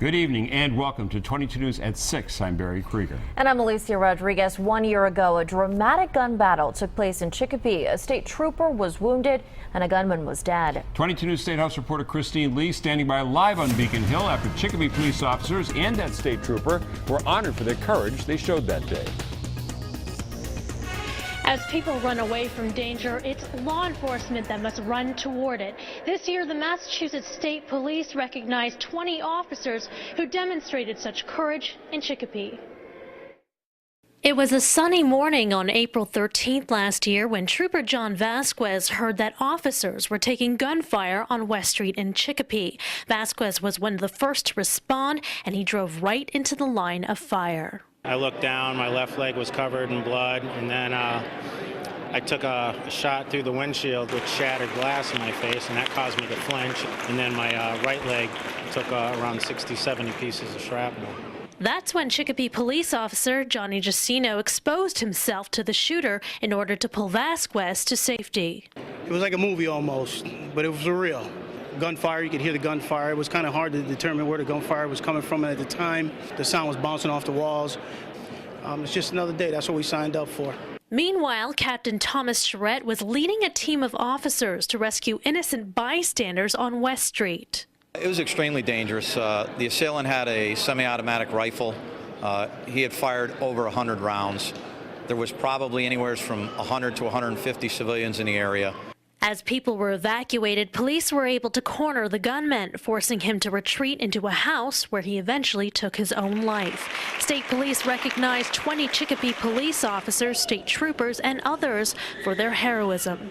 Good evening and welcome to 22 News at 6. I'm Barry Krieger. And I'm Alicia Rodriguez. 1 year ago, a dramatic gun battle took place in Chicopee. A state trooper was wounded and a gunman was dead. 22 News State House reporter Christine Lee standing by live on Beacon Hill after Chicopee police officers and that state trooper were honored for their courage they showed that day. As people run away from danger, it's law enforcement that must run toward it. This year, the Massachusetts State Police recognized 20 officers who demonstrated such courage in Chicopee. It was a sunny morning on April 13th last year when Trooper John Vasquez heard that officers were taking gunfire on West Street in Chicopee. Vasquez was one of the first to respond, and he drove right into the line of fire. I looked down, my left leg was covered in blood, and then I took a shot through the windshield which shattered glass in my face, and that caused me to flinch. And then my right leg took around 60, 70 pieces of shrapnel. That's when Chicopee police officer Johnny Giacino exposed himself to the shooter in order to pull Vasquez to safety. It was like a movie almost, but it was real. Gunfire, you could hear the gunfire. It was kind of hard to determine where the gunfire was coming from at the time. The sound was bouncing off the walls. It's just another day. That's what we signed up for. Meanwhile, Captain Thomas Charette was leading a team of officers to rescue innocent bystanders on West Street. It was extremely dangerous. The assailant had a semi-automatic rifle. He had fired over 100 rounds. There was probably anywhere from 100 to 150 civilians in the area. As people were evacuated, police were able to corner the gunman, forcing him to retreat into a house where he eventually took his own life. State police recognized 20 Chicopee police officers, state troopers, and others for their heroism.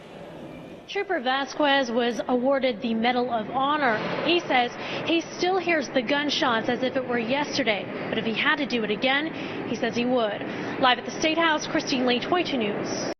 Trooper Vasquez was awarded the Medal of Honor. He says he still hears the gunshots as if it were yesterday, but if he had to do it again, he says he would. Live at the State House, Christine Lee, 22 News.